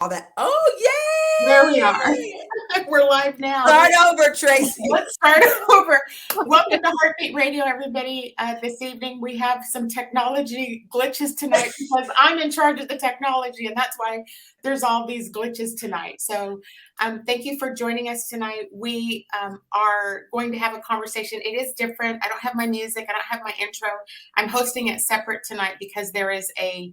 all that. Oh, yay! There we are. We're live now. Start over, Tracy. Let's start over. Welcome to HeartBeat Radio, everybody. This evening we have some technology glitches tonight because I'm in charge of the technology, and that's why there's all these glitches tonight. So thank you for joining us tonight. We are going to have a conversation. It is different. I don't have my music. I don't have my intro. I'm hosting it separate tonight because there is a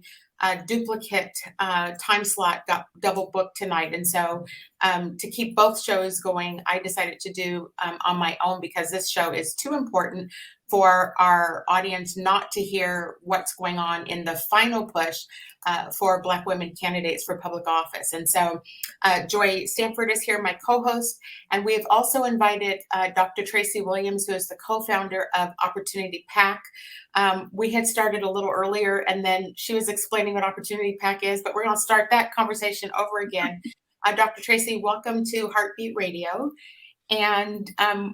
duplicate time slot got double booked tonight, and so to keep both shows going, I decided to do on my own because this show is too important for our audience not to hear what's going on in the final push for Black women candidates for public office. And so Joy Stanford is here, my co-host, and we have also invited Dr. Tracy Williams, who is the co-founder of Opportunity PAC. We had started a little earlier, and then she was explaining what Opportunity PAC is, but we're going to start that conversation over again. Dr. Tracy, welcome to HeartBeat Radio. And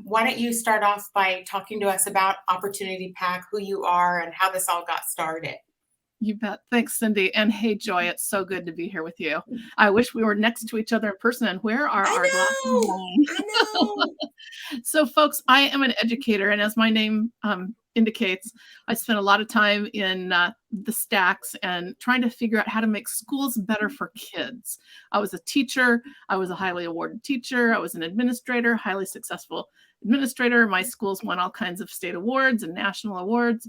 why don't you start off by talking to us about Opportunity PAC, who you are, and how this all got started? You bet. Thanks, Cindy. And hey, Joy, it's so good to be here with you. I wish we were next to each other in person. And where are our glasses? I know. So, folks, I am an educator. And as my name indicates, I spent a lot of time in the stacks and trying to figure out how to make schools better for kids. I was a teacher. I was a highly awarded teacher. I was an administrator, highly successful administrator. My schools won all kinds of state awards and national awards.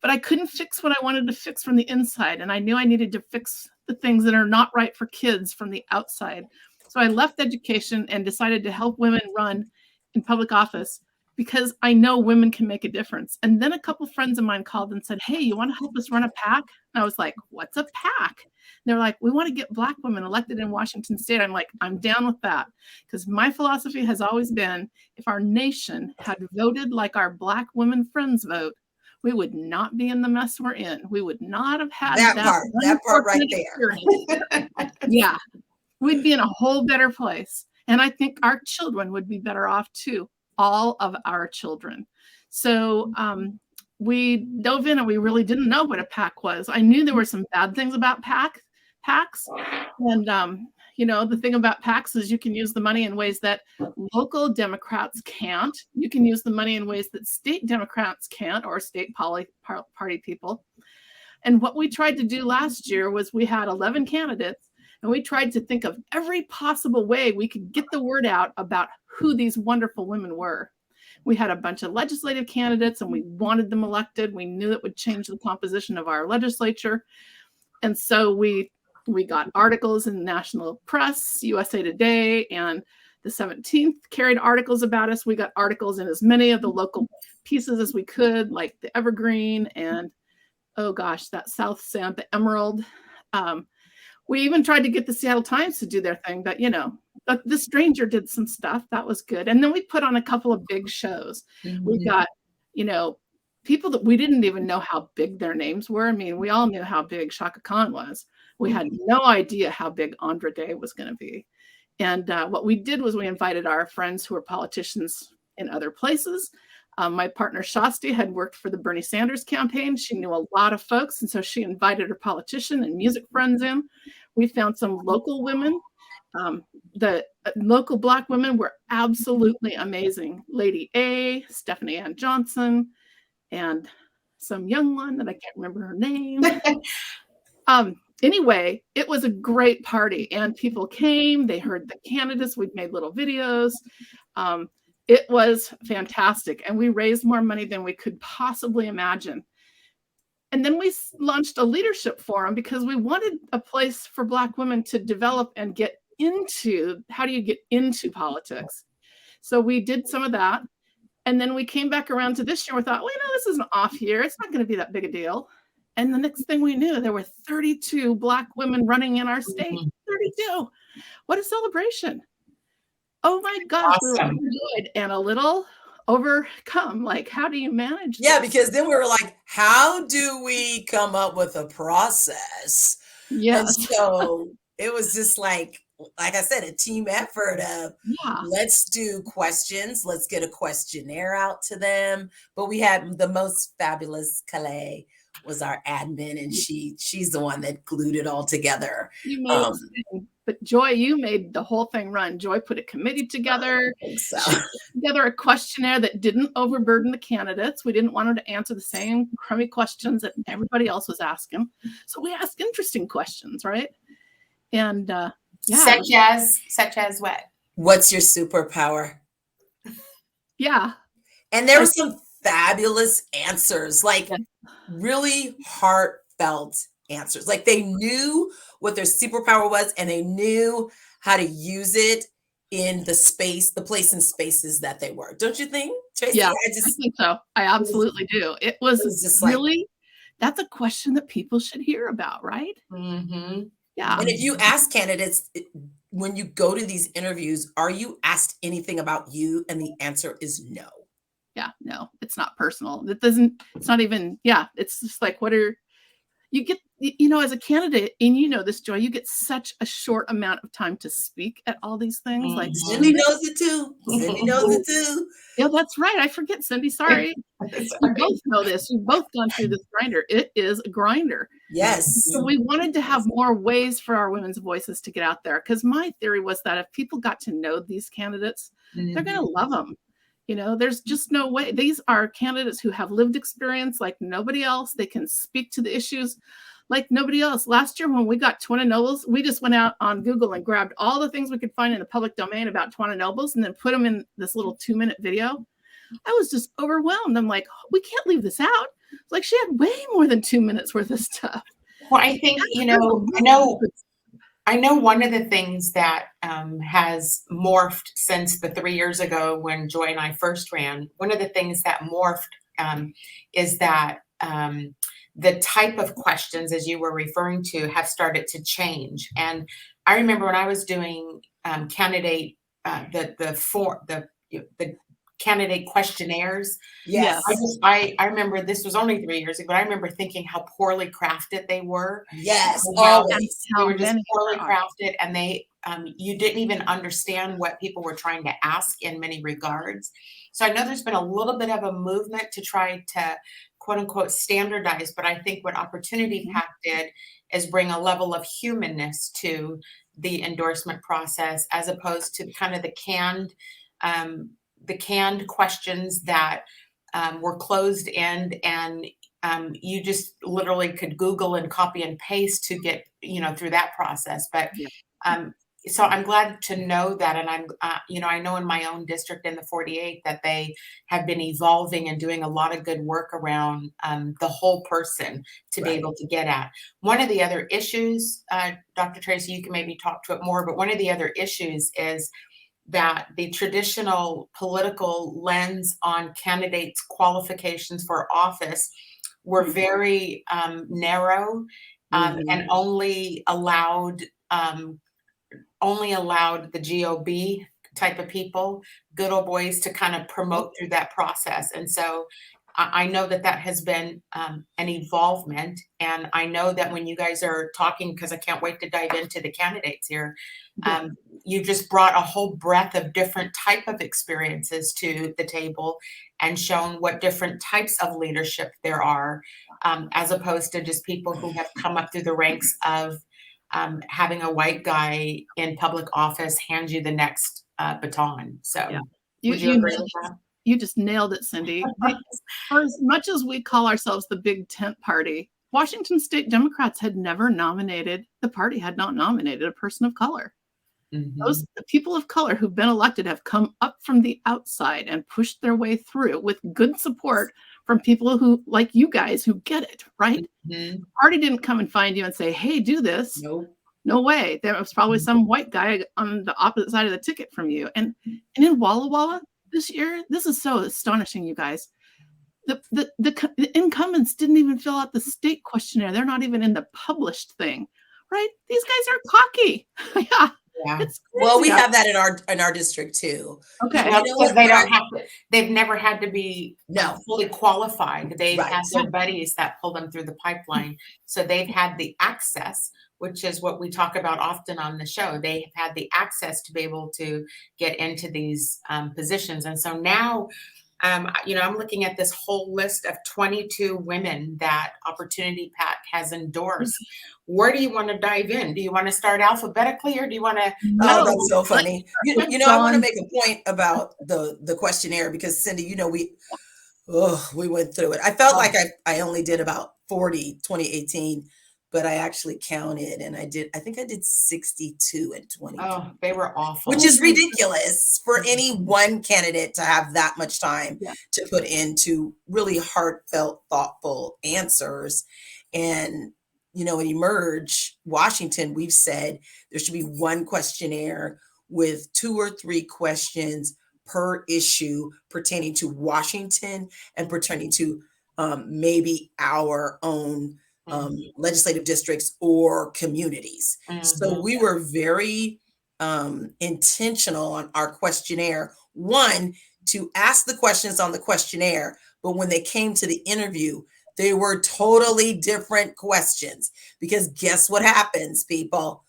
But I couldn't fix what I wanted to fix from the inside. And I knew I needed to fix the things that are not right for kids from the outside. So I left education and decided to help women run in public office because I know women can make a difference. And then a couple friends of mine called and said, hey, you want to help us run a PAC? And I was like, what's a PAC? And they're like, we want to get Black women elected in Washington State. I'm like, I'm down with that. Because my philosophy has always been, if our nation had voted like our Black women friends vote, we would not be in the mess we're in. We would not have had that part right there. Yeah, we'd be in a whole better place. And I think our children would be better off too, all of our children. So we dove in and we really didn't know what a PAC was. I knew there were some bad things about PACs. And, you know, the thing about PACs is you can use the money in ways that local Democrats can't. You can use the money in ways that state Democrats can't, or state party people. And what we tried to do last year was we had 11 candidates, and we tried to think of every possible way we could get the word out about who these wonderful women were. We had a bunch of legislative candidates, and we wanted them elected. We knew it would change the composition of our legislature. And so we got articles in the national press, USA Today, and the 17th carried articles about us. We got articles in as many of the local pieces as we could, like the Evergreen and, oh gosh, that South Sound, the Emerald. We even tried to get the Seattle Times to do their thing, but, you know, the Stranger did some stuff. That was good. And then we put on a couple of big shows. Mm-hmm. We got, you know, people that we didn't even know how big their names were. I mean, we all knew how big Shaka Khan was. We had no idea how big Andra Day was going to be. And what we did was we invited our friends who were politicians in other places. My partner Shasti had worked for the Bernie Sanders campaign. She knew a lot of folks. And so she invited her politician and music friends in. We found some local women. The local Black women were absolutely amazing. Lady A, Stephanie Ann Johnson, and some young one that I can't remember her name. Anyway, it was a great party, and people came. They heard the candidates. We'd made little videos. It was fantastic, and we raised more money than we could possibly imagine. And then we launched a leadership forum because we wanted a place for Black women to develop and get into, how do you get into politics? So we did some of that. And then we came back around to this year. We thought, well, you know, this is an off year. It's not going to be that big a deal. And the next thing we knew, there were 32 Black women running in our state. 32. What a celebration. Oh my gosh, awesome. We were good and a little overcome. Like, how do you manage this? Yeah, because then we were like, how do we come up with a process? Yes. And so it was just like I said, a team effort of let's do questions. Let's get a questionnaire out to them. But we had the most fabulous Calais was our admin, and she's the one that glued it all together. You made, but Joy, you made the whole thing run. Joy put a committee together. I think so. She put together a questionnaire that didn't overburden the candidates. We didn't want them to answer the same crummy questions that everybody else was asking. So we asked interesting questions, right? And such as what? What's your superpower? Yeah. And there were some fabulous answers, like really heartfelt answers. Like they knew what their superpower was, and they knew how to use it in the place and spaces that they were. Don't you think, Tracy? Yeah, I think so. I absolutely do. It was just really, that's a question that people should hear about, right? Mm-hmm. Yeah. And if you ask candidates, when you go to these interviews, are you asked anything about you? And the answer is no. Yeah, no, it's not personal. It's not even, it's just like, you get, as a candidate, and this, Joy, you get such a short amount of time to speak at all these things. Mm-hmm. Like Cindy knows it too. Cindy knows it too. Yeah, that's right. I forget, Cindy. Sorry. You both know this. You've both gone through this grinder. It is a grinder. Yes. So we wanted to have more ways for our women's voices to get out there, because my theory was that if people got to know these candidates, they're going to love them. There's just no way. These are candidates who have lived experience like nobody else. They can speak to the issues like nobody else. Last year when we got Twana Nobles, we just went out on Google and grabbed all the things we could find in the public domain about Twana Nobles and then put them in this little 2-minute video. I was just overwhelmed. I'm like, we can't leave this out. Like, she had way more than 2 minutes worth of stuff. Well, I think, I know one of the things that has morphed since the 3 years ago when Joy and I first ran, one of the things that morphed is that the type of questions, as you were referring to, have started to change. And I remember when I was doing candidate, the candidate questionnaires. Yes. I remember, this was only 3 years ago, but I remember thinking how poorly crafted they were. Yes. They were just poorly crafted, and you didn't even understand what people were trying to ask in many regards. So I know there's been a little bit of a movement to try to quote unquote standardize, but I think what Opportunity PAC did is bring a level of humanness to the endorsement process, as opposed to kind of the canned questions that were closed end, and you just literally could Google and copy and paste to get through that process. But so I'm glad to know that, and I'm I know in my own district in the 48 that they have been evolving and doing a lot of good work around the whole person to be able to get at. One of the other issues, Dr. Tracy, you can maybe talk to it more, but one of the other issues is that the traditional political lens on candidates' qualifications for office were very narrow, and only allowed the GOB type of people, good old boys, to kind of promote through that process. And so I know that has been an evolvement. And I know that when you guys are talking, because I can't wait to dive into the candidates here, you just brought a whole breadth of different type of experiences to the table and shown what different types of leadership there are, as opposed to just people who have come up through the ranks of having a white guy in public office hand you the next baton. So would you agree with that? You just nailed it, Cindy. For as much as we call ourselves the big tent party, Washington State Democrats had never nominated, the party had not nominated a person of color. The people of color who've been elected have come up from the outside and pushed their way through with good support from people who, like you guys, who get it, right? The party didn't come and find you and say, hey, do this. No way. There was probably some white guy on the opposite side of the ticket from you. And in Walla Walla this year, this is so astonishing, you guys. The incumbents didn't even fill out the state questionnaire. They're not even in the published thing, right? These guys are cocky. Well, we have that in our district too. Okay. Because they don't have to, they've never had to be fully qualified. They've had their buddies that pull them through the pipeline. So they've had the access, which is what we talk about often on the show. They have had the access to be able to get into these positions. And so now I'm looking at this whole list of 22 women that Opportunity PAC has endorsed. Where do you want to dive in? Do you want to start alphabetically, or do you want to? Oh, that's so funny. I want to make a point about the questionnaire, because Cindy, we went through it. I felt like I only did about 40 2018, but I actually counted, and I think I did 62 in 2020. Oh, they were awful. Which is ridiculous for any one candidate to have that much time to put into really heartfelt, thoughtful answers. And, at Emerge Washington, we've said there should be one questionnaire with 2 or 3 questions per issue pertaining to Washington and pertaining to maybe our own legislative districts or communities. So we were very intentional on our questionnaire. One, to ask the questions on the questionnaire, but when they came to the interview, they were totally different questions, because guess what happens, people?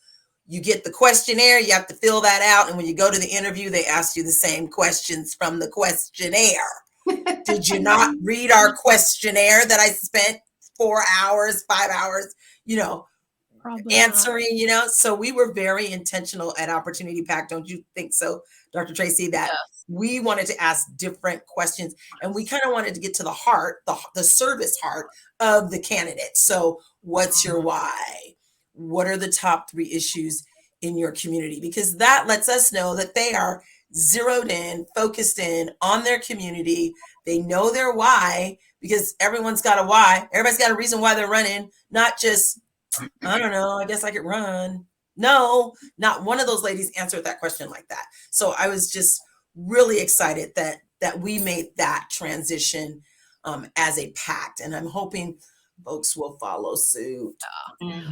You get the questionnaire, you have to fill that out, and when you go to the interview, they ask you the same questions from the questionnaire. Did you not read our questionnaire that I spent 4 hours, 5 hours, probably answering, So we were very intentional at Opportunity PAC. Don't you think so, Dr. Tracy, that we wanted to ask different questions, and we kind of wanted to get to the heart, the service heart of the candidate. So what's your why? What are the top 3 issues in your community? Because that lets us know that they are zeroed in, focused in on their community. They know their why, because everyone's got a why. Everybody's got a reason why they're running, not just, I don't know, I guess I could run. No, not one of those ladies answered that question like that. So I was just really excited that we made that transition as a pact, and I'm hoping folks will follow suit.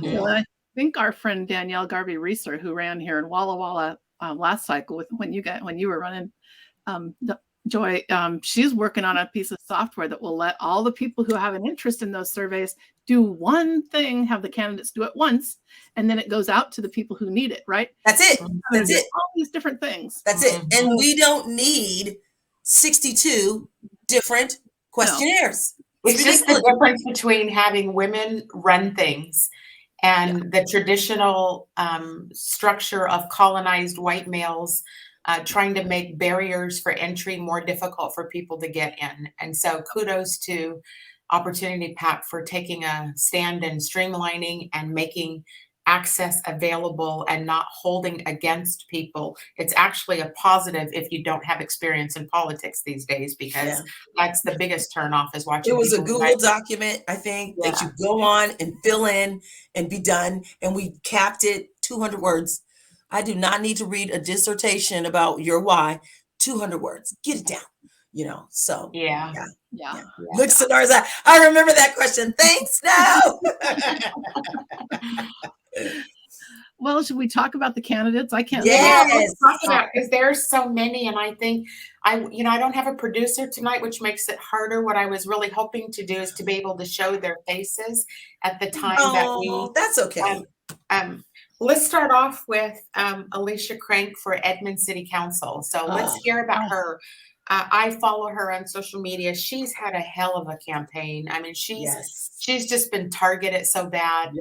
Well, I think our friend Danielle Garvey-Reeser, who ran here in Walla Walla last cycle when you were running, Joy, she's working on a piece of software that will let all the people who have an interest in those surveys do one thing, have the candidates do it once, and then it goes out to the people who need it, right? That's it. That's it. All these different things. That's it. And we don't need 62 different questionnaires. No. It's just the difference between having women run things and the traditional structure of colonized white males trying to make barriers for entry more difficult for people to get in. And so kudos to Opportunity PAC for taking a stand and streamlining and making access available and not holding against people. It's actually a positive if you don't have experience in politics these days, because that's the biggest turnoff is watching. It was a Google document, I think, that you go on and fill in and be done. And we capped it 200 words. I do not need to read a dissertation about your why. 200 words. Get it down. So yeah. Look, Sonar's I remember that question. Thanks. No. Well, should we talk about the candidates? I can't. Let's talk about, because there's so many, and I think I don't have a producer tonight, which makes it harder. What I was really hoping to do is to be able to show their faces at the time that we. That's okay. Let's start off with Alicia Crank for Edmond City Council. So let's hear about her. I follow her on social media. She's had a hell of a campaign. I mean, she's just been targeted so bad.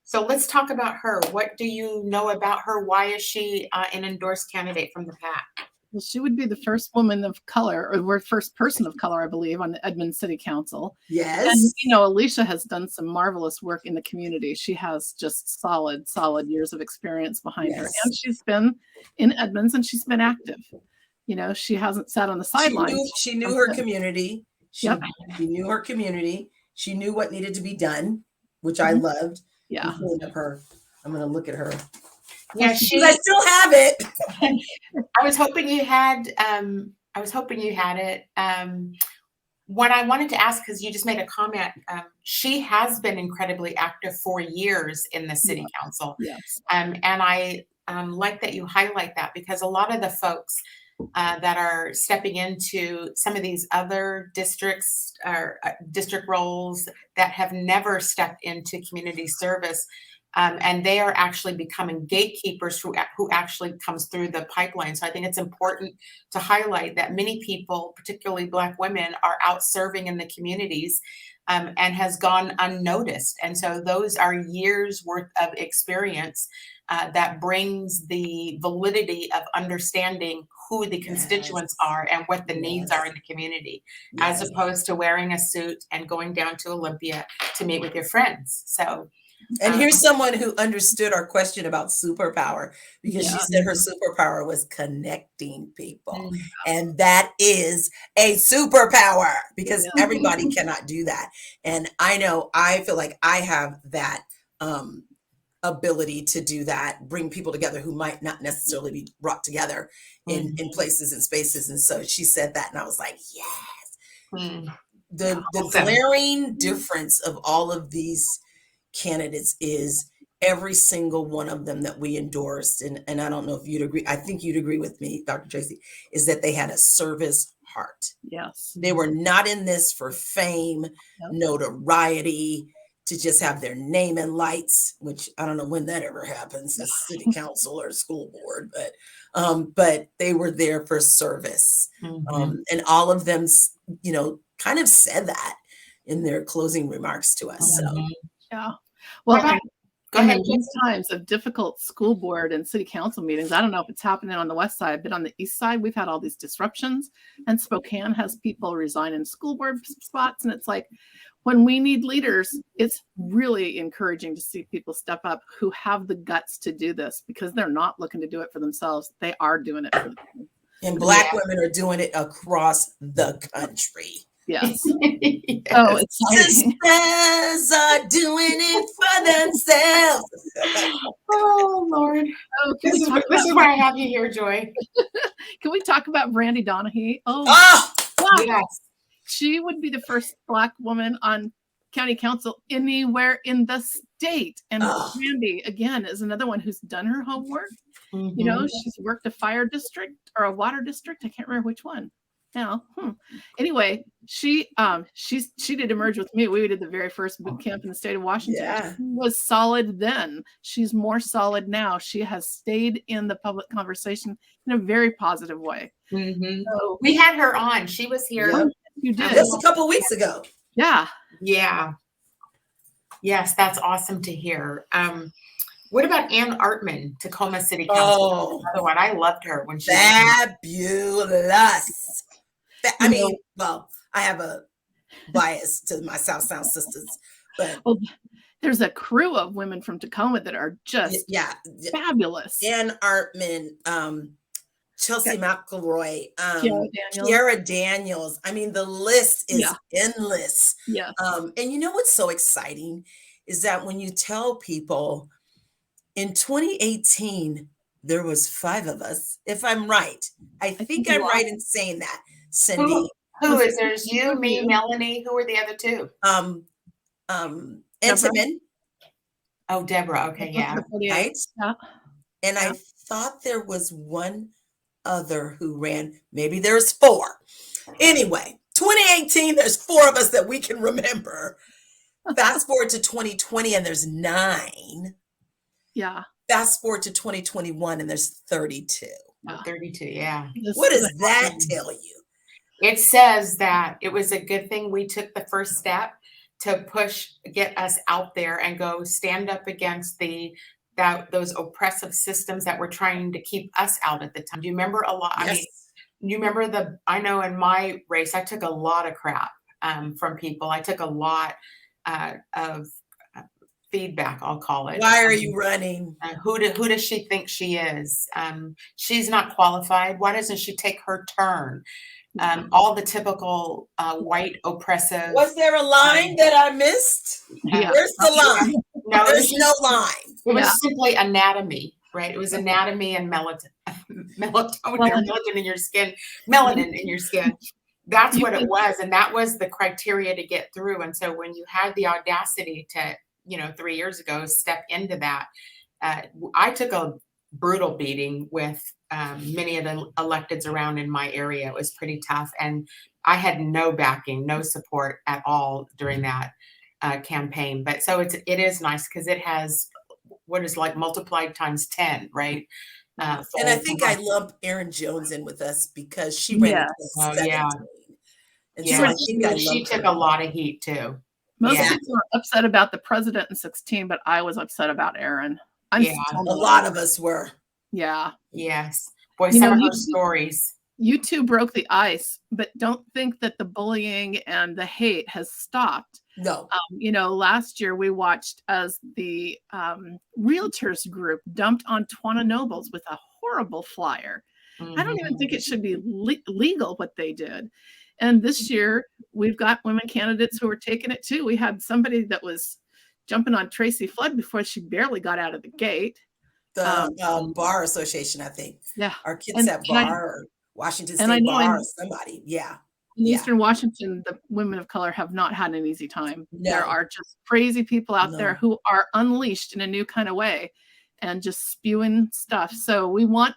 So let's talk about her. What do you know about her? Why is she an endorsed candidate from the PAC? Well, she would be the first woman of color, or first person of color, I believe, on the Edmond City Council. Yes. And, Alicia has done some marvelous work in the community. She has just solid years of experience behind her. And she's been in Edmonds, and she's been active. She hasn't sat on the sidelines. She knew her community. She knew her community. She knew what needed to be done, which I loved. Yeah. I'm pulling up her. I'm going to look at her. Yeah, I still have it. I was hoping you had. It. What I wanted to ask, because you just made a comment, she has been incredibly active for years in the city council. Yes. And I like that you highlight that, because a lot of the folks that are stepping into some of these other districts or district roles that have never stepped into community service, And they are actually becoming gatekeepers who actually comes through the pipeline. So I think it's important to highlight that many people, particularly Black women, are out serving in the communities and has gone unnoticed. And so those are years worth of experience that brings the validity of understanding who the constituents are and what the needs are in the community, as opposed to wearing a suit and going down to Olympia to meet with your friends. So, and here's someone who understood our question about superpower, because she said her superpower was connecting people. And that is a superpower, because everybody cannot do that. And I feel like I have that ability to do that, bring people together who might not necessarily be brought together in places and spaces. And so she said that, and I was like, yes. The glaring difference of all of these candidates is every single one of them that we endorsed, and I don't know if you'd agree, I think you'd agree with me, Dr. Tracy, is that they had a service heart. Yes. They were not in this for fame, notoriety, to just have their name in lights, which I don't know when that ever happens as city council or school board, but they were there for service. And all of them, kind of said that in their closing remarks to us. So. Yeah. Well, go ahead. In these times of difficult school board and city council meetings, I don't know if it's happening on the west side, but on the east side, we've had all these disruptions, and Spokane has people resign in school board spots. And it's like, when we need leaders, it's really encouraging to see people step up who have the guts to do this, because they're not looking to do it for themselves. They are doing it for them. And Black women are doing it across the country. Yes. Oh, sisters are doing it for themselves. Oh, Lord. Oh, this is why I have you here, Joy. Can we talk about Brandy Donahue? Yes. She would be the first Black woman on county council anywhere in the state. And Brandy, again, is another one who's done her homework. She's worked a fire district or a water district. I can't remember which one now. Anyway, she did emerge with me. We did the very first boot camp in the state of Washington. She was solid then. She's more solid now. She has stayed in the public conversation in a very positive way. So, we had her on. She was here. You did. Just a couple weeks ago. Yeah. Yes, that's awesome to hear. What about Ann Artman, Tacoma City Council? Another one. I loved her when she fabulous. I mean, well, I have a bias to my South Sound sisters, but there's a crew of women from Tacoma that are just fabulous. Ann Artman, Chelsea McElroy, Kiara Daniels. I mean, the list is endless. Yeah. And you know what's so exciting is that when you tell people in 2018, there was 5 of us, if I'm right. I think I'm right in saying that, Cindy. Who is there's you, me, Melanie. Who are the other 2? Intamin. Oh, Deborah. Okay, yeah. Right? And I thought there was one other who ran. Maybe there's 4. Anyway, 2018, there's 4 of us that we can remember. Fast forward to 2020 and there's 9. Yeah. Fast forward to 2021 and the's 32. 32, yeah. What does that tell you? It says that it was a good thing we took the first step to get us out there and go stand up against those oppressive systems that were trying to keep us out at the time. Do you remember a lot? Yes. I mean, you remember I know in my race, I took a lot of crap from people. I took a lot of feedback, I'll call it. Why are you running? Who does she think she is? She's not qualified. Why doesn't she take her turn? All the typical white oppressive. Was there a line that I missed? Where's the line? No, there's no line. It was simply anatomy, right? It was anatomy and melanin in your skin, melanin in your skin. That's what it was. And that was the criteria to get through. And so when you had the audacity to, 3 years ago, step into that, I took a brutal beating with many of the electeds around in my area. It was pretty tough. And I had no backing, no support at all during that campaign. But so it is nice because it has what is like multiplied times 10, right? And I think I lump Erin Jones in with us because she ran in Yes. 2017. And Yeah, so I think she took a lot of heat too. Most people were upset about the president in 16, but I was upset about Erin. A lot of us were. Yeah. Yes. Boy, some of her stories. You two broke the ice, but don't think that the bullying and the hate has stopped. No. Last year we watched as the realtors group dumped on Twana Nobles with a horrible flyer. I don't even think it should be legal what they did. And this year we've got women candidates who are taking it too. We had somebody that was jumping on Tracy Flood before she barely got out of the gate. The Bar Association, I think. Yeah. Our kids at Bar or Washington State Bar or somebody. Yeah. In Eastern Washington, the women of color have not had an easy time. No. There are just crazy people out there who are unleashed in a new kind of way and just spewing stuff. So we want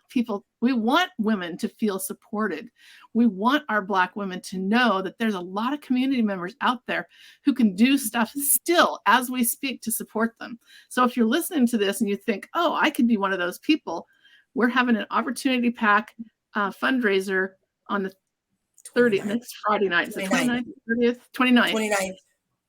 women to feel supported. We want our Black women to know that there's a lot of community members out there who can do stuff still as we speak to support them. So if you're listening to this and you think, oh, I could be one of those people, we're having an Opportunity PAC fundraiser on the 30th, next Friday night. 29th, 30th, 29th.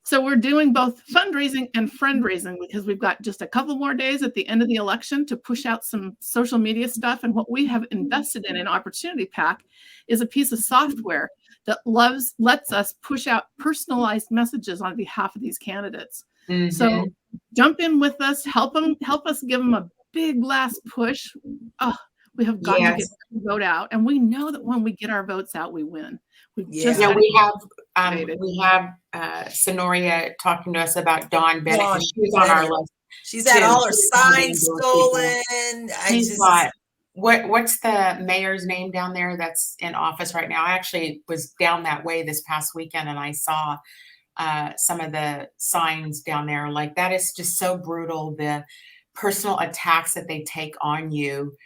So we're doing both fundraising and friend-raising because we've got just a couple more days at the end of the election to push out some social media stuff. And what we have invested in Opportunity PAC is a piece of software that lets us push out personalized messages on behalf of these candidates. So jump in with us, help us give them a big last push. We have got to get the vote out, and we know that when we get our votes out, we win. We have Sonoria talking to us about Dawn Bennett. She's on our list. She's had all her signs stolen. What's the mayor's name down there that's in office right now? I actually was down that way this past weekend, and I saw some of the signs down there. Like, that is just so brutal. The personal attacks that they take on you.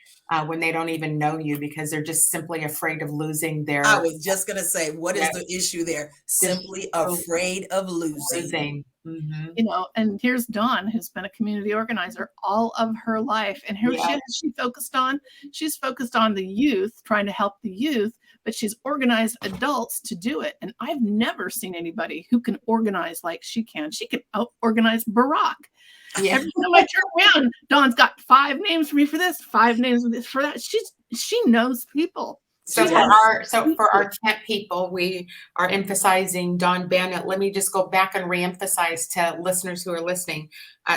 When they don't even know you because they're just simply afraid of losing their. I was just going to say, what is the issue there? Simply afraid of losing. And here's Dawn, who's been a community organizer all of her life. And here she focused on? She's focused on the youth, trying to help the youth, but she's organized adults to do it. And I've never seen anybody who can organize like she can. She can out-organize Barack. Every time I turn around, Dawn's got 5 names for me for this, 5 names for that. She knows people. So for our tent people, we are emphasizing Dawn Bennett. Let me just go back and reemphasize to listeners who are listening.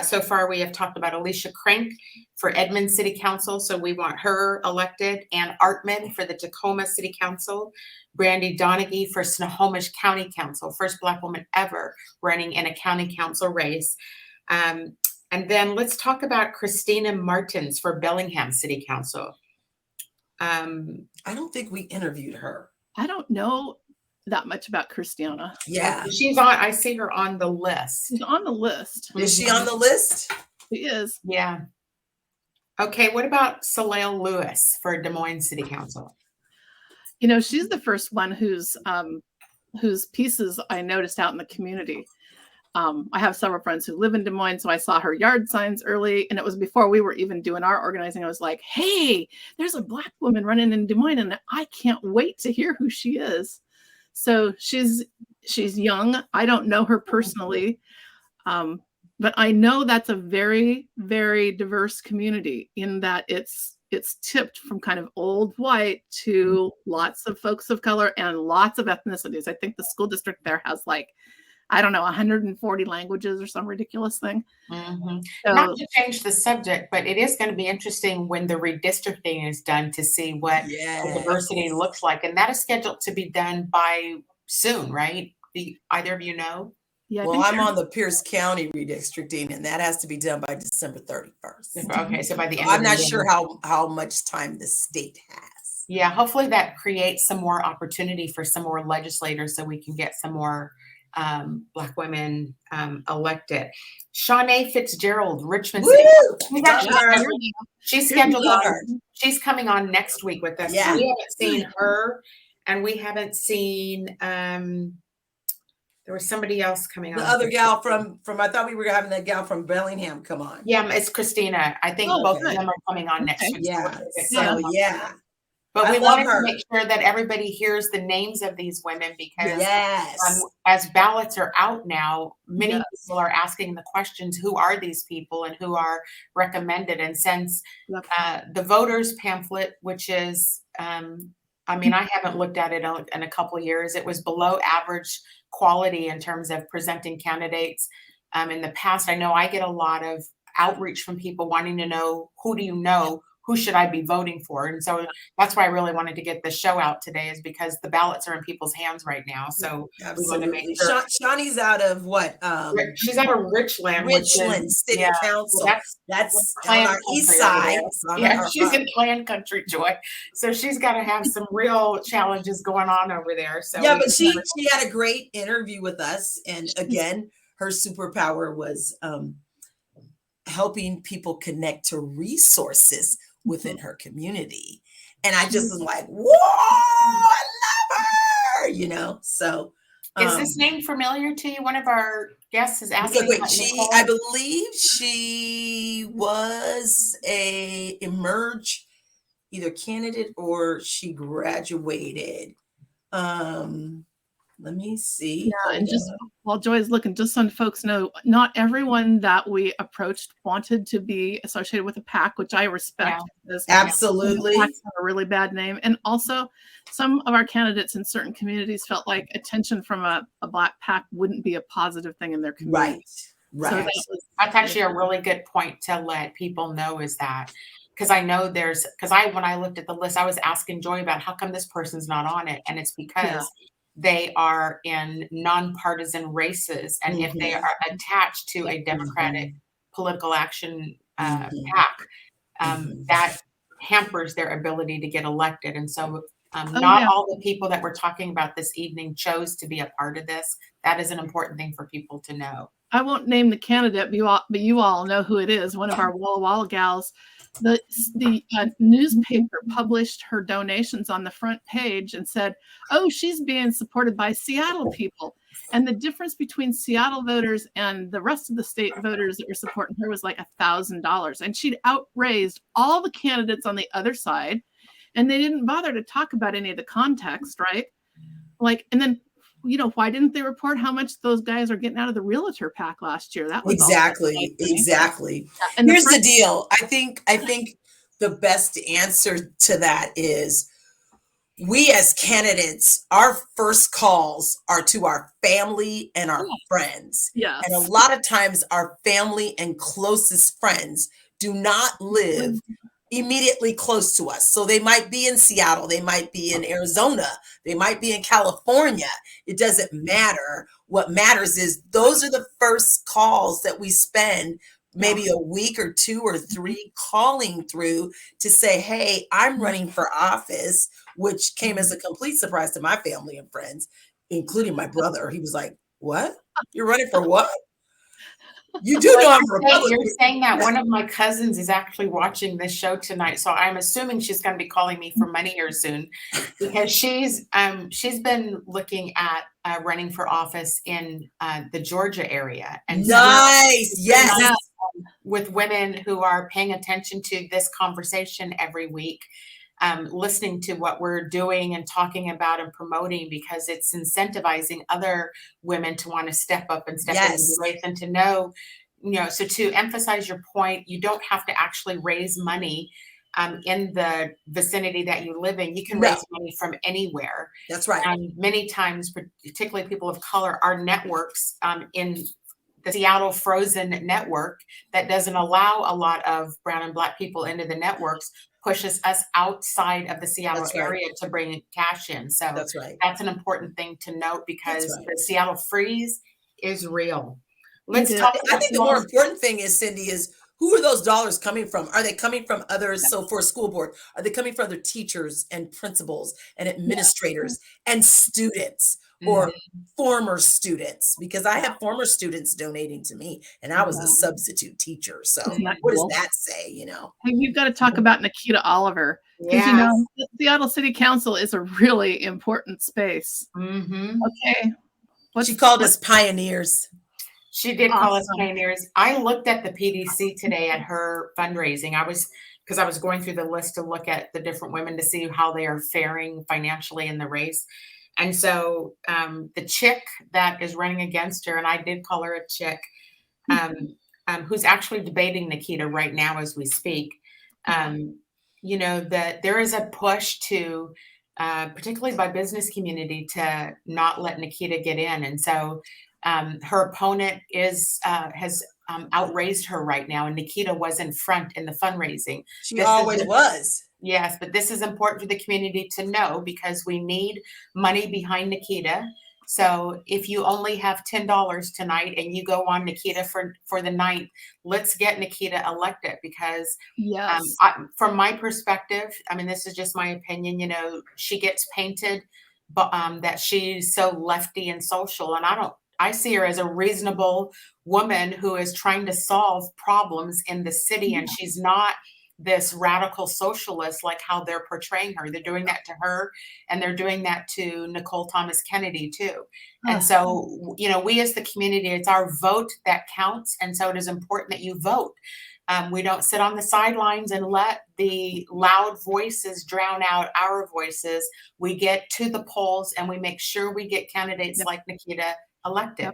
So far, we have talked about Alicia Crank for Edmond City Council. So we want her elected. Ann Artman for the Tacoma City Council. Brandy Donaghy for Snohomish County Council. First Black woman ever running in a county council race. And then let's talk about Christina Martens for Bellingham City Council. I don't think we interviewed her. I don't know that much about Christina. Yeah. She's on, I see her on the list. She's on the list. Is she on the list? She is. Yeah. Okay, what about Salel Lewis for Des Moines City Council? She's the first one whose pieces I noticed out in the community. I have several friends who live in Des Moines, so I saw her yard signs early, and it was before we were even doing our organizing. I was like, hey, there's a Black woman running in Des Moines, and I can't wait to hear who she is. So she's young. I don't know her personally, but I know that's a very, very diverse community in that it's tipped from kind of old white to lots of folks of color and lots of ethnicities. I think the school district there has 140 languages or some ridiculous thing. So, not to change the subject, but it is going to be interesting when the redistricting is done to see what the diversity looks like. And that is scheduled to be done by soon, right? Either of you know? Yeah. Well, I'm on the Pierce County redistricting, and that has to be done by December 31st. Okay, so by the end I'm not sure how much time the state has. Yeah, hopefully that creates some more opportunity for some more legislators so we can get some more Black women elected. Shawnee Fitzgerald, Richmond City. She's scheduled on. She's coming on next week with us. Yeah. We haven't seen her, and we haven't seen There was somebody else coming on. The other gal from I thought we were having that gal from Bellingham come on. Yeah, it's Christina. I think both of them are coming on next week. Yeah. So yeah. But we wanted to make sure that everybody hears the names of these women because as ballots are out now, many people are asking the questions, who are these people and who are recommended? And since the voters pamphlet, which is, I mean, I haven't looked at it in a couple of years. It was below average quality in terms of presenting candidates. In the past, I know I get a lot of outreach from people wanting to know, who do you know? Who should I be voting for? And so that's why I really wanted to get this show out today, is because the ballots are in people's hands right now. So we want to make sure. Shawnee's out of what? She's out of Richland. Richland City Council. That's on our east side. She's in Clan Country, Joy. So she's got to have some real challenges going on over there. So but she had a great interview with us. And again, her superpower was helping people connect to resources within her community. And I just was like, whoa, I love her, you know? So is this name familiar to you? One of our guests is asking. I believe she was a Emerge either candidate or she graduated. Let me see. Yeah, and just while Joy's looking, just so folks know, not everyone that we approached wanted to be associated with a PAC, which I respect. Absolutely. PACs have a really bad name. And also, some of our candidates in certain communities felt like attention from a Black PAC wouldn't be a positive thing in their community. Right. So that's actually a really good point to let people know, is that because I know when I looked at the list, I was asking Joy about how come this person's not on it. And it's because they are in nonpartisan races. And if they are attached to a Democratic political action PAC, that hampers their ability to get elected. And so not all the people that we're talking about this evening chose to be a part of this. That is an important thing for people to know. I won't name the candidate, but you all know who it is. One of our Walla Walla gals. The newspaper published her donations on the front page and said, oh, she's being supported by Seattle people. And the difference between Seattle voters and the rest of the state voters that were supporting her was like $1,000. And she'd outraised all the candidates on the other side. And they didn't bother to talk about any of the context, right? And then, why didn't they report how much those guys are getting out of the realtor PAC last year? That was exactly. And here's the deal. I think the best answer to that is we as candidates, our first calls are to our family and our friends. Yes. And a lot of times our family and closest friends do not live immediately close to us. So they might be in Seattle, they might be in Arizona, they might be in California. It doesn't matter. What matters is those are the first calls that we spend maybe a week or 2 or 3 calling through to say, hey, I'm running for office, which came as a complete surprise to my family and friends, including my brother. He was like, what? You're running for what? You do know I'm Republican. You're saying that one of my cousins is actually watching this show tonight, so I'm assuming she's going to be calling me for money here soon, because she's been looking at running for office in the Georgia area. And nice, yes, with women who are paying attention to this conversation every week. Listening to what we're doing and talking about and promoting, because it's incentivizing other women to want to step up and step into the race and to know, so to emphasize your point, you don't have to actually raise money in the vicinity that you live in. You can raise money from anywhere. That's right. And many times, particularly people of color, our networks in the Seattle Frozen network that doesn't allow a lot of brown and Black people into the networks pushes us outside of the Seattle area to bring cash in. So that's an important thing to note, because the Seattle freeze is real. Let's talk. I think the more important thing is, Cindy, is who are those dollars coming from? Are they coming from others? So for a school board, are they coming from other teachers and principals and administrators and students? Or former students, because I have former students donating to me, and I was a substitute teacher. So what does that say? Hey, we've got to talk about Nikita Oliver, because the Seattle City Council is a really important space. Okay, She called us pioneers. She did call us pioneers. I looked at the PDC today at her fundraising. Because I was going through the list to look at the different women to see how they are faring financially in the race. And so the chick that is running against her, and I did call her a chick, who's actually debating Nikita right now as we speak, you know, that there is a push to, particularly by business community, to not let Nikita get in. And so her opponent has outraised her right now, and Nikita was in front in the fundraising. She always was. Yes, but this is important for the community to know because we need money behind Nikita. So if you only have $10 tonight and you go on Nikita for the night, let's get Nikita elected because from my perspective, I mean, this is just my opinion, you know, she gets painted but that she's so lefty and social, and I see her as a reasonable woman who is trying to solve problems in the city, and she's not this radical socialist like how they're portraying her. They're doing that to her, and they're doing that to Nicole Thomas Kennedy too. And so, you know, we as the community, it's our vote that counts, and so it is important that you vote. We don't sit on the sidelines and let the loud voices drown out our voices. We get to the polls and we make sure we get candidates like Nikita elected.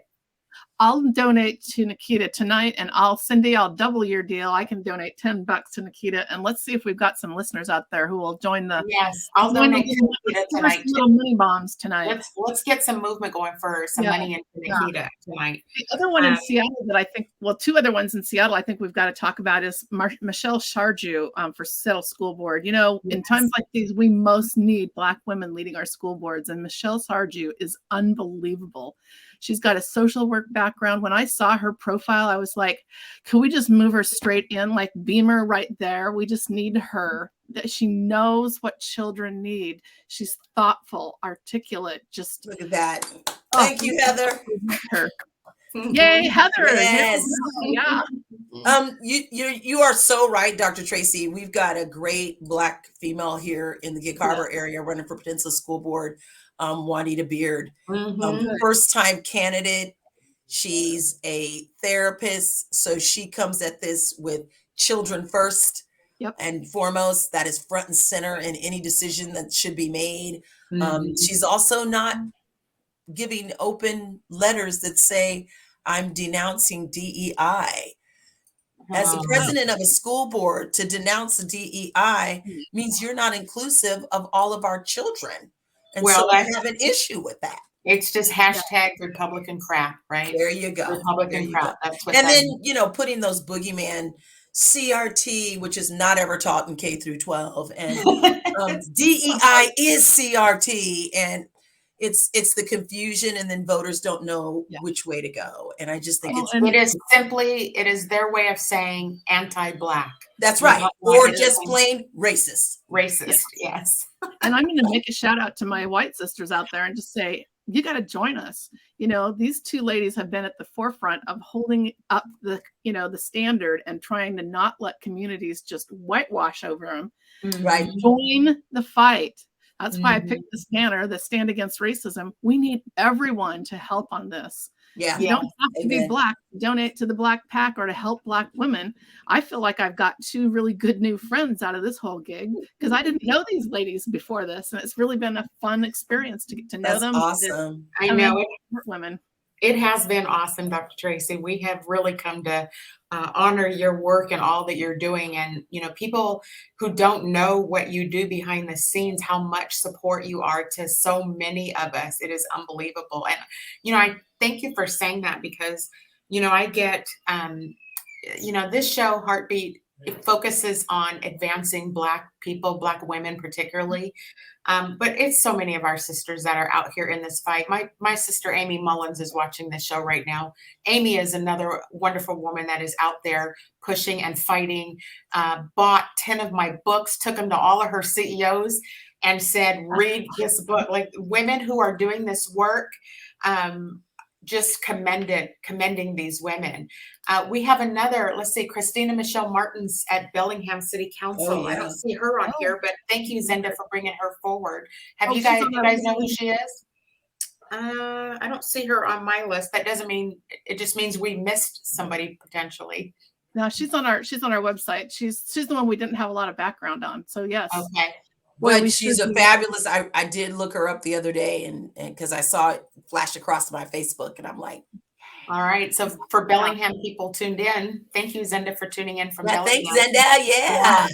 I'll donate to Nikita tonight, and Cindy, I'll double your deal. I can donate $10 to Nikita, and let's see if we've got some listeners out there who will join the. Yes, I'll donate to Nikita tonight. Little mini bombs tonight. Let's get some movement going for some money into Nikita tonight. The other one in Seattle that I think, well, two other ones in Seattle I think we've got to talk about is Michelle Sharju for Salel School Board. You know, in times like these, we most need Black women leading our school boards, and Michelle Sharju is unbelievable. She's got a social work background. When I saw her profile, I was like, could we just move her straight in, like Beamer right there? We just need her. That she knows what children need. She's thoughtful, articulate. Just look at that. Thank you, Heather. Yay, Heather. Yes. Yeah. You are so right, Dr. Tracy. We've got a great Black female here in the Gig Harbor area running for Peninsula School Board. Juanita Beard, first-time candidate. She's a therapist, so she comes at this with children first and foremost. That is front and center in any decision that should be made. She's also not giving open letters that say, I'm denouncing DEI. As a president of a school board, to denounce the DEI means you're not inclusive of all of our children. And so I have an issue with that. It's just hashtag Republican crap, right? There you go. Republican crap. That's what. And then, you know, putting those boogeyman CRT, which is not ever taught in K through 12, and DEI is CRT, and it's the confusion, and then voters don't know which way to go. And I just think it is their way of saying anti-Black. That's right. Or just plain racist. Racist, yes. And I'm going to make a shout out to my white sisters out there and just say, you got to join us. You know, these two ladies have been at the forefront of holding up the standard and trying to not let communities just whitewash over them. Right. Join the fight. That's why I picked the scanner, the Stand Against Racism. We need everyone to help on this. Yeah. You don't have to be Black, donate to the Black PAC or to help Black women. I feel like I've got two really good new friends out of this whole gig because I didn't know these ladies before this. And it's really been a fun experience to get to know them. Awesome. I know it. Women. It has been awesome, Dr. Tracy. We have really come to honor your work and all that you're doing. And, you know, people who don't know what you do behind the scenes, how much support you are to so many of us. It is unbelievable. And, you know, I thank you for saying that because, you know, I get, you know, this show, HeartBeat, it focuses on advancing Black people, Black women particularly. But it's so many of our sisters that are out here in this fight. My sister, Amy Mullins, is watching this show right now. Amy is another wonderful woman that is out there pushing and fighting, bought 10 of my books, took them to all of her CEOs and said, read this book. Like women who are doing this work, just commending these women. We have another, let's see, Christina Michelle Martens at Bellingham City Council. I don't see her on here, but thank you, Zenda, for bringing her forward. Do you guys know who she is? I don't see her on my list. That doesn't mean, it just means we missed somebody potentially. No, she's on our website. She's the one we didn't have a lot of background on. So yes. Okay. But she's a fabulous. I did look her up the other day, and because I saw it flash across my Facebook, and I'm like, all right. So for Bellingham people tuned in, thank you, Zenda, for tuning in from Bellingham. Thanks, Zenda. Yeah.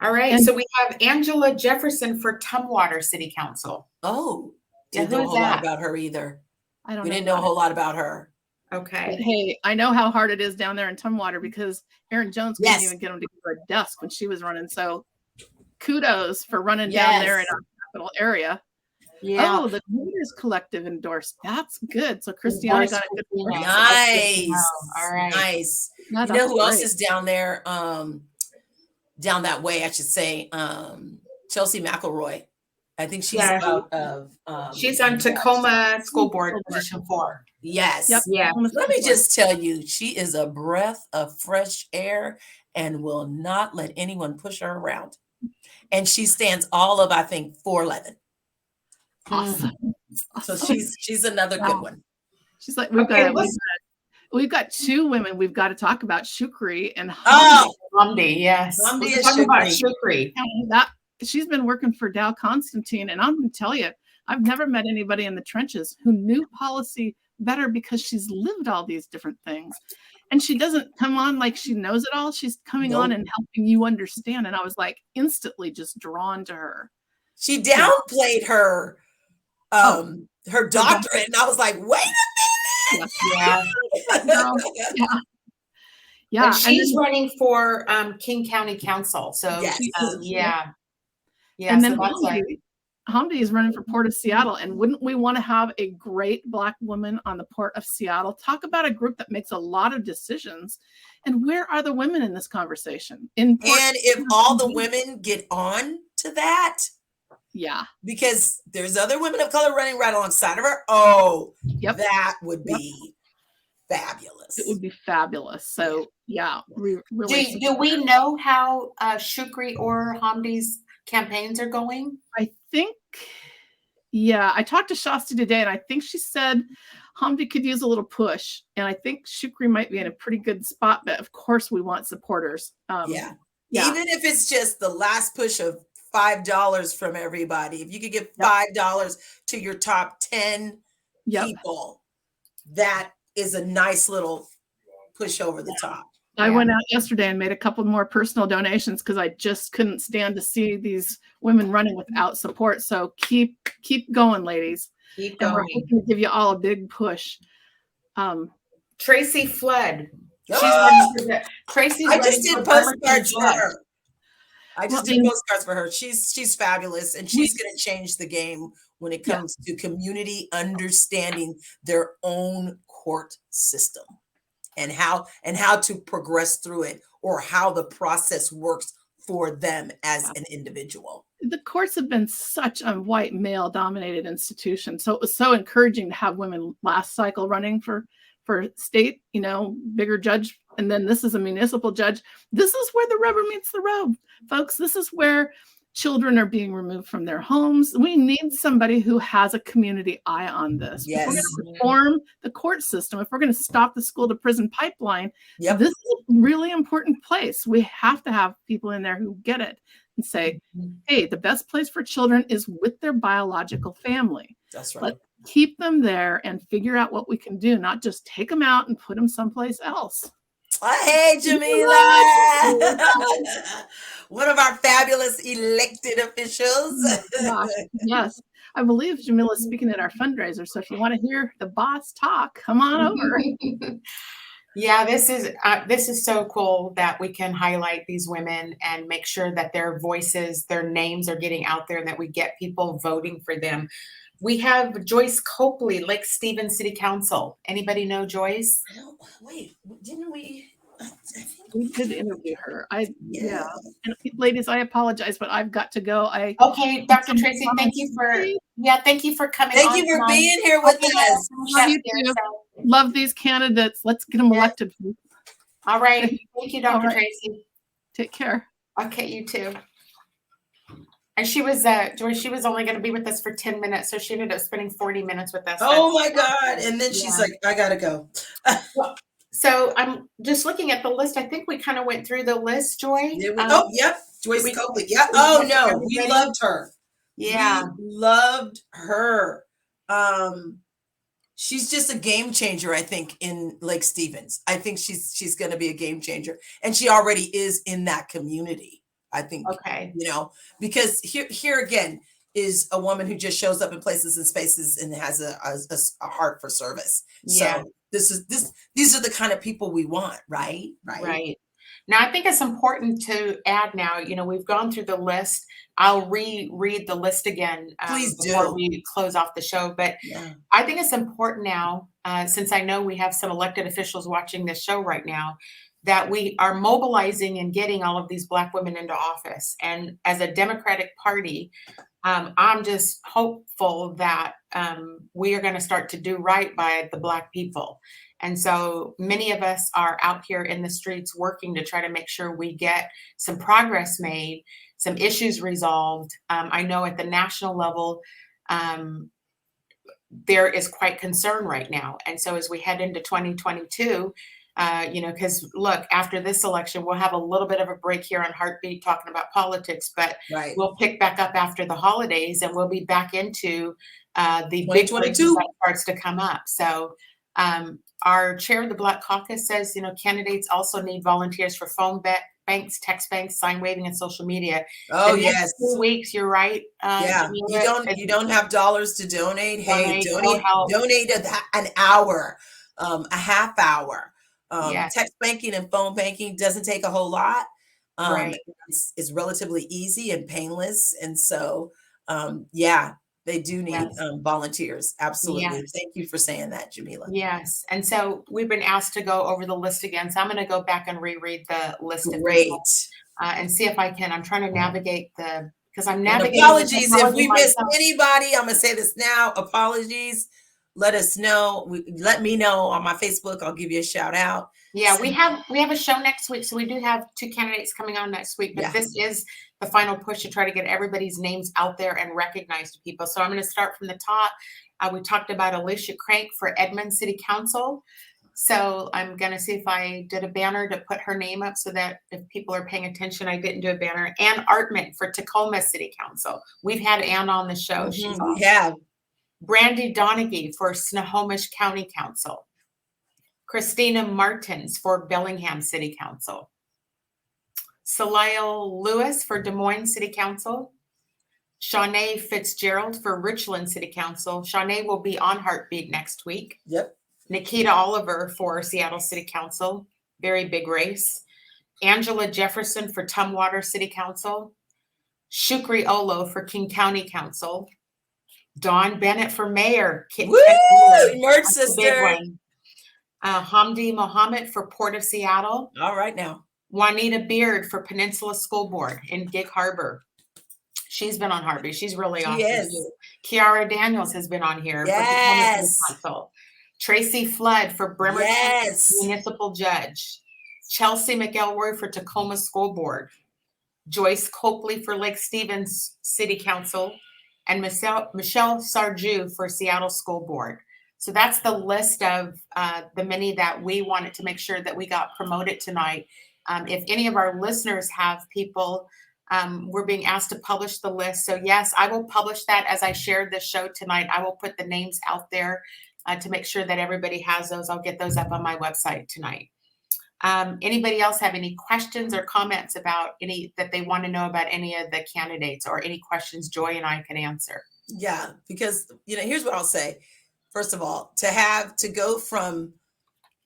All right. So we have Angela Jefferson for Tumwater City Council. Oh, yeah, didn't know a whole lot about her either. We didn't know a whole lot about her. Okay. But hey, I know how hard it is down there in Tumwater because Erin Jones couldn't even get them to give her a desk when she was running. So kudos for running down there in our capital area. Yeah. Oh, the Leaders Collective endorsed. That's good. So Christina got a good one. Nice. All right. Nice. No, you know who else is down there? Down that way, I should say. Chelsea McElroy. I think she's out of she's on Tacoma School Board position 4. Yes. Yep. Yeah. Let me just tell you, she is a breath of fresh air and will not let anyone push her around. And she stands all of, I think, 4'11". Awesome. So she's another good one. She's like, we've got 2 women we've got to talk about, Shukri and Hamdi. Yes. Hamdi is Shukri. She's been working for Dow Constantine, and I'm going to tell you, I've never met anybody in the trenches who knew policy better because she's lived all these different things. And she doesn't come on like she knows it all. She's coming on and helping you understand. And I was like instantly just drawn to her. She downplayed her her doctorate, and I was like, wait a minute. Yeah. And she's running for King County Council. So and then Hamdi is running for Port of Seattle. And wouldn't we want to have a great Black woman on the Port of Seattle? Talk about a group that makes a lot of decisions. And where are the women in this conversation? And if all the women get on to that, because there's other women of color running right alongside of her. That would be fabulous. It would be fabulous. So really. Do we know how Shukri or Hamdi's campaigns are going? I think, I talked to Shasta today, and I think she said Hamdi could use a little push, and I think Shukri might be in a pretty good spot. But of course, we want supporters. Even if it's just the last push of $5 from everybody, if you could give $5 to your top 10 people, that is a nice little push over the top. I went out yesterday and made a couple more personal donations because I just couldn't stand to see these women running without support. So keep going, ladies. Keep going. And we're hoping to give you all a big push. Tracy Flood. Tracy's I just did postcards for her. Postcards for her. She's fabulous, and she's going to change the game when it comes to community understanding their own court system. And how to progress through it, or how the process works for them as an individual. The courts have been such a white male dominated institution. So it was so encouraging to have women last cycle running for state, bigger judge. And then this is a municipal judge. This is where the rubber meets the road, folks. This is where children are being removed from their homes. We need somebody who has a community eye on this. If we're going to reform the court system, if we're going to stop the school to prison pipeline, this is a really important place. We have to have people in there who get it and say, hey, the best place for children is with their biological family. That's right. Let's keep them there and figure out what we can do, not just take them out and put them someplace else. Hey, Jamila. One of our fabulous elected officials. Yes. I believe Jamila is speaking at our fundraiser. So if you want to hear the boss talk, come on over. Yeah, this is so cool that we can highlight these women and make sure that their voices, their names are getting out there, and that we get people voting for them. We have Joyce Copley, Lake Stevens City Council. Anybody know Joyce? Wait, didn't we? We did interview her. And ladies, I apologize, but I've got to go. Okay, Dr. Tracy, thank you for coming. Thank you for being here with us. Love you too. Love these candidates. Let's get them elected. All right. Thank you, Dr. Tracy. Take care. Okay, you too. And she was, Joy, she was only going to be with us for 10 minutes. So she ended up spending 40 minutes with us. Oh my God. And then she's like, I got to go. So I'm just looking at the list. I think we kind of went through the list, Joy. Yep. Joyce Copley. Yeah. Oh no, we loved her. Yeah. We loved her. She's just a game changer, I think, in Lake Stevens. I think she's going to be a game changer. And she already is in that community. I think, because here again is a woman who just shows up in places and spaces and has a heart for service. Yeah. So these are the kind of people we want, right? Right. Now, I think it's important to add now, we've gone through the list. I'll reread the list again before we close off the show. But I think it's important now, since I know we have some elected officials watching this show right now, that we are mobilizing and getting all of these Black women into office. And as a Democratic Party, I'm just hopeful that we are going to start to do right by the Black people. And so many of us are out here in the streets working to try to make sure we get some progress made, some issues resolved. I know at the national level, there is quite concern right now. And so as we head into 2022, because look, after this election, we'll have a little bit of a break here on HeartBeat talking about politics, but we'll pick back up after the holidays and we'll be back into the big election that starts to come up. So our chair of the Black Caucus says, candidates also need volunteers for phone banks, text banks, sign waving, and social media. Oh, yes. 2 weeks, you're right. You don't have dollars to donate. Hey, donate an hour, a half hour. Text banking and phone banking doesn't take a whole lot. It's relatively easy and painless. And so, they do need volunteers. Absolutely. Yes. Thank you for saying that, Jamila. Yes. And so we've been asked to go over the list again. So I'm going to go back and reread the list and see if I can. I'm trying to navigate because I'm navigating. Apologies if we missed anybody. I'm going to say this now. Apologies. Let us know. Let me know on my Facebook. I'll give you a shout out. Yeah, we have a show next week. So we do have 2 candidates coming on next week, but this is the final push to try to get everybody's names out there and recognized to people. So I'm going to start from the top. We talked about Alicia Crank for Edmond City Council. So I'm going to see if I did a banner to put her name up so that if people are paying attention, I didn't do a banner. Ann Artman for Tacoma City Council. We've had Ann on the show. She's awesome. We have. Brandy Donaghy for Snohomish County Council. Christina Martens for Bellingham City Council. Salel Lewis for Des Moines City Council. Shanae Fitzgerald for Richland City Council. Shanae will be on HeartBeat next week. Yep. Nikita Oliver for Seattle City Council. Very big race. Angela Jefferson for Tumwater City Council. Shukri Olo for King County Council. Dawn Bennett for mayor. Woo! Merch sister. Hamdi Mohammed for Port of Seattle. All right now. Juanita Beard for Peninsula School Board in Gig Harbor. She's been on HeartBeat. She's really awesome. Yes. Kiara Daniels has been on here. Yes. For Council. Tracy Flood for Bremerton Municipal Judge. Chelsea McElroy for Tacoma School Board. Joyce Copley for Lake Stevens City Council. And Michelle Sarju for Seattle School Board. So that's the list of the many that we wanted to make sure that we got promoted tonight. If any of our listeners have people, we're being asked to publish the list. So yes, I will publish that as I shared this show tonight. I will put the names out there to make sure that everybody has those. I'll get those up on my website tonight. Anybody else have any questions or comments about any that they want to know about any of the candidates, or any questions Joy and I can answer? Yeah, because here's what I'll say. First of all, to go from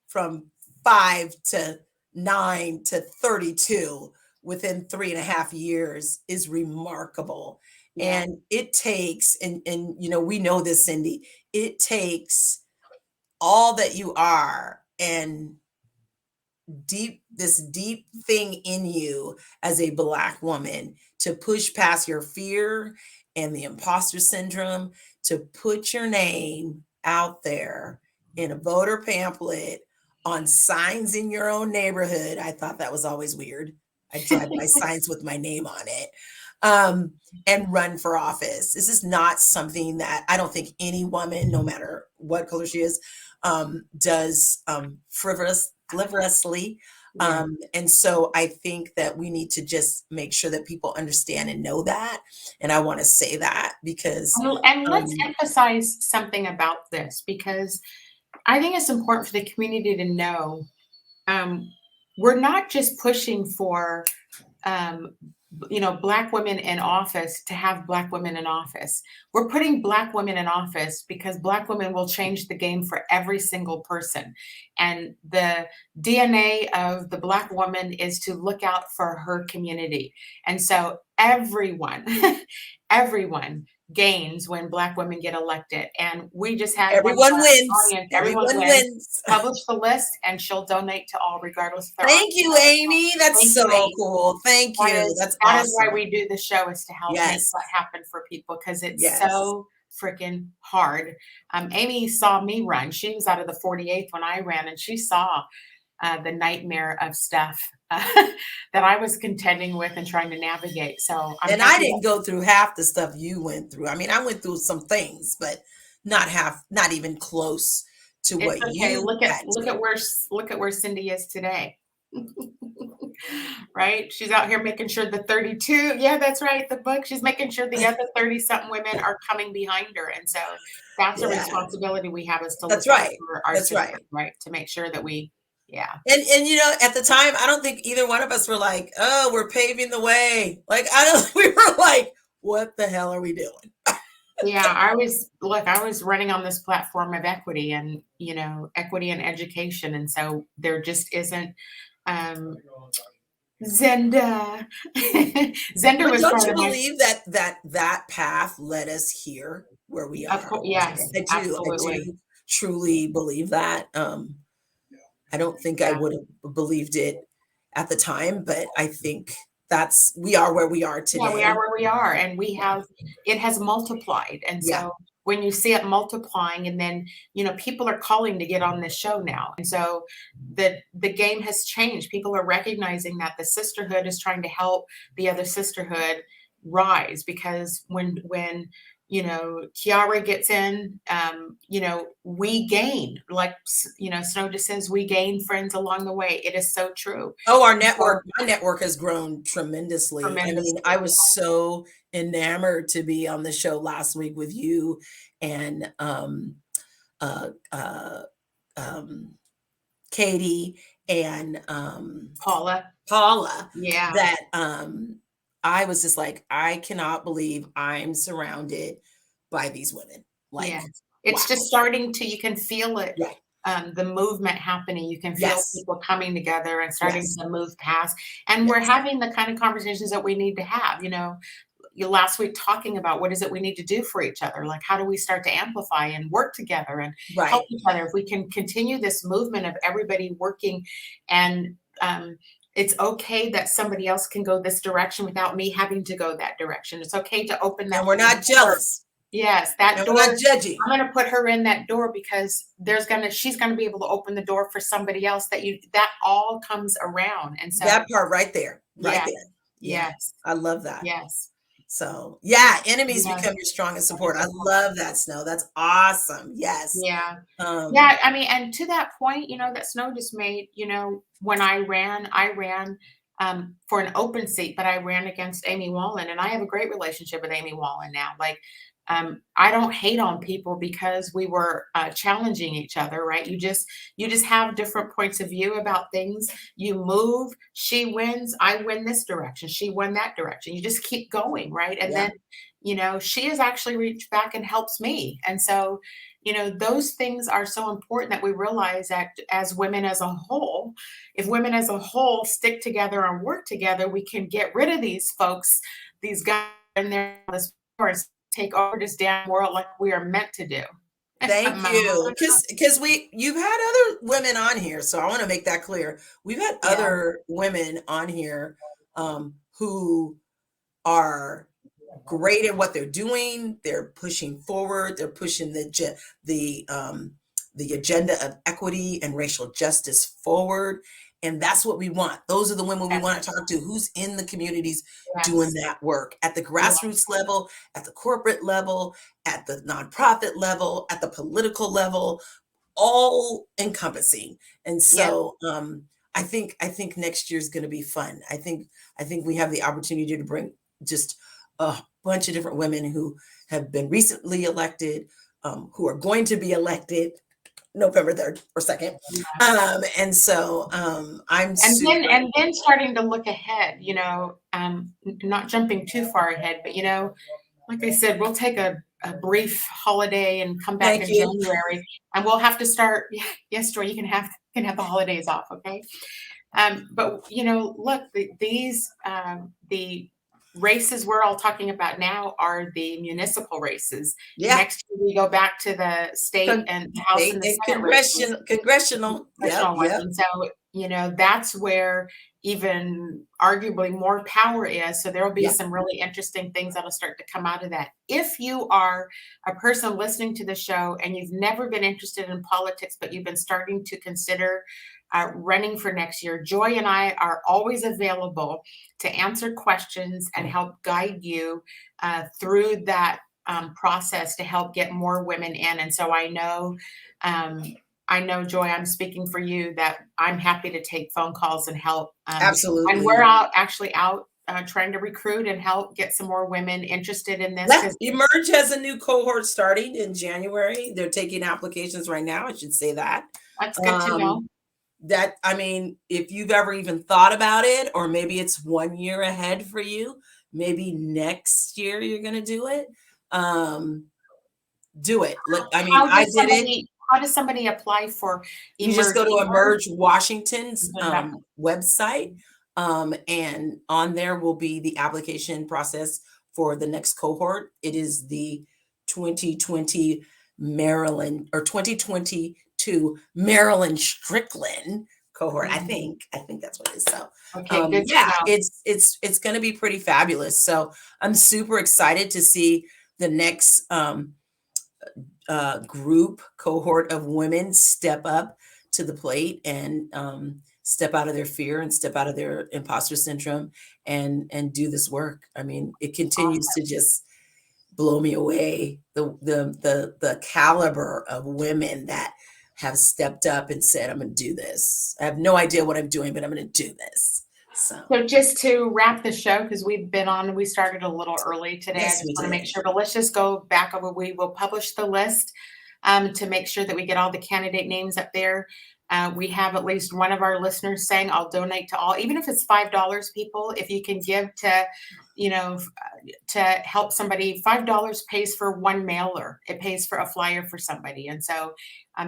5 to 9 to 32 within 3.5 years is remarkable. Yeah. And it takes, and we know this, Cindy, it takes all that you are and this deep thing in you as a Black woman to push past your fear and the imposter syndrome, to put your name out there in a voter pamphlet, on signs in your own neighborhood. I thought that was always weird. I drive by signs with my name on it. and run for office. This is not something that I don't think any woman, no matter what color she is, does frivolously. And so I think that we need to just make sure that people understand and know that. And I want to say that because and let's emphasize something about this, because I think it's important for the community to know we're not just pushing for Black women in office to have Black women in office. We're putting Black women in office because Black women will change the game for every single person. And the DNA of the Black woman is to look out for her community. And so everyone, everyone gains when Black women get elected. And we just had everyone wins. Audience, everyone wins. Publish the list and she'll donate to all regardless of their Thank you, Amy. That's so cool. Thank you. That's awesome. That is why we do the show, is to help make that happen for people, because it's so freaking hard. Amy saw me run. She was out of the 48th when I ran, and she saw the nightmare of stuff that I was contending with and trying to navigate. So I didn't go through half the stuff you went through. I mean, I went through some things, but not even close to what you look at where Cindy is today. Right? She's out here making sure the 32, that's right, the book, she's making sure the other 30 something women are coming behind her. And so that's a responsibility we have, is to look for our system, right? To make sure that we And at the time, I don't think either one of us were like, oh, we're paving the way. Like, we were like, what the hell are we doing? I was running on this platform of equity and, equity and education. And so there just isn't, Zenda. Zenda was. Don't you believe that path led us here where we are? Of course, yes, I do truly believe that. I don't think I would have believed it at the time, but I think we are where we are today. Yeah, we are where we are, and it has multiplied. And so when you see it multiplying, and then, people are calling to get on this show now. And so the game has changed. People are recognizing that the sisterhood is trying to help the other sisterhood rise, because when Kiara gets in, we gain, like, Snow just says, we gain friends along the way. It is so true. Oh, my network has grown tremendously. I mean, I was so enamored to be on the show last week with you and Katie and Paula. Yeah. That I was just like, I cannot believe I'm surrounded by these women. Like, it's just starting to, you can feel it. The movement happening. You can feel people coming together and starting to move past. And we're having the kind of conversations that we need to have, last week talking about what is it we need to do for each other? Like, how do we start to amplify and work together and help each other? If we can continue this movement of everybody working, and it's okay that somebody else can go this direction without me having to go that direction. It's okay to open that. And we're not jealous. Yes, that door. We're not judging. I'm going to put her in that door because she's going to be able to open the door for somebody else. That all comes around. And so that part right there, there. Yes. I love that. Yes. So enemies become your strongest support. I love that, Snow. That's awesome. Yes. Yeah. I mean, and to that point, that Snow just made, when I ran for an open seat, but I ran against Amy Wallen, and I have a great relationship with Amy Wallen now. Like, I don't hate on people because we were challenging each other, right? You just have different points of view about things. You move, she wins, I win this direction, she won that direction. You just keep going, right? And then, she has actually reached back and helps me. And so, those things are so important that we realize that as women as a whole, if women as a whole stick together and work together, we can get rid of these folks, these guys in there, take over this damn world like we are meant to do. Thank you. Because you've had other women on here, so I want to make that clear. We've had other women on here who are great at what they're doing. They're pushing forward. They're pushing the agenda of equity and racial justice forward. And that's what we want. Those are the women we want to talk to. Who's in the communities doing that work at the grassroots level, at the corporate level, at the nonprofit level, at the political level, all encompassing. And so I think next year is going to be fun. I think we have the opportunity to bring just a bunch of different women who have been recently elected, who are going to be elected November 3rd or 2nd. And so I'm and then starting to look ahead, you know, not jumping too far ahead, but, you know, like I said, we'll take a brief holiday and come back in January, and we'll have to start. Yes, Joy, you can have the holidays off, okay? But you know, look, the races we're all talking about now are the municipal races. Next year we go back to the state and the House and the Senate congressional ones. And so, you know, that's where even arguably more power is. So there will be some really interesting things that'll start to come out of that. If you are a person listening to the show and you've never been interested in politics, but you've been starting to consider running for next year, Joy and I are always available to answer questions and help guide you through that process to help get more women in. And so I know, Joy, I'm speaking for you that I'm happy to take phone calls and help. Absolutely. And we're actually out trying to recruit and help get some more women interested in this. Emerge has a new cohort starting in January. They're taking applications right now. I should say that. That's good to know. That, I mean, if you've ever even thought about it, or maybe it's 1 year ahead for you, maybe next year you're going to do it. Do it. Look, I mean, I did it. How does somebody apply for Emerge? You just go to Emerge Washington's website, and on there will be the application process for the next cohort. It is the 2020 Maryland or 2022 Maryland Strickland cohort. I think that's what it is. So it's going to be pretty fabulous. So I'm super excited to see the next group cohort of women step up to the plate and step out of their fear and step out of their imposter syndrome and do this work. I mean, it continues to just blow me away, the caliber of women that have stepped up and said, I'm going to do this. I have no idea what I'm doing, but I'm going to do this. So just to wrap the show, because we started a little early today. I just want to make sure, but let's just go back over. We will publish the list to make sure that we get all the candidate names up there. We have at least one of our listeners saying, I'll donate to all, even if it's $5, people, if you can give to, you know, to help somebody. $5 pays for one mailer. It pays for a flyer for somebody. And so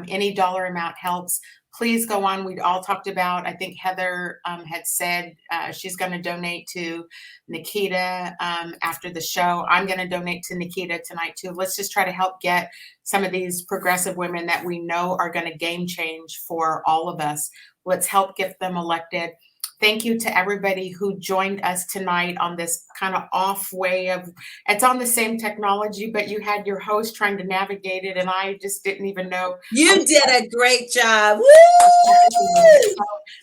any dollar amount helps. Please go on. We all talked about, I think Heather had said she's going to donate to Nikita after the show. I'm going to donate to Nikita tonight too. Let's just try to help get some of these progressive women that we know are going to game change for all of us. Let's help get them elected. Thank you to everybody who joined us tonight on this kind of off way of, it's on the same technology, but you had your host trying to navigate it, and I just didn't even know. You did a great job. Woo!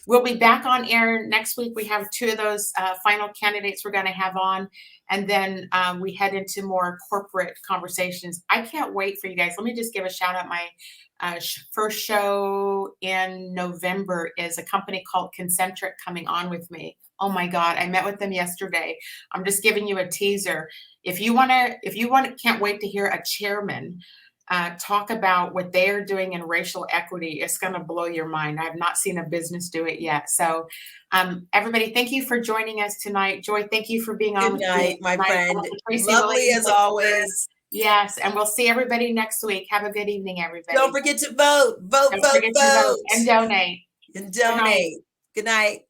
We'll be back on air next week. We have two of those final candidates we're going to have on, and then we head into more corporate conversations. I can't wait for you guys. Let me just give a shout out. My first show in November is a company called Concentric coming on with me. Oh my God, I met with them yesterday. I'm just giving you a teaser. If you want to, can't wait to hear a chairman talk about what they are doing in racial equity. It's going to blow your mind. I've not seen a business do it yet. So everybody, thank you for joining us tonight. Joy, thank you for being on. Good night, my friend. Lovely as always. Yes, and we'll see everybody next week. Have a good evening, everybody. Don't forget to vote. Vote. And donate. Good night.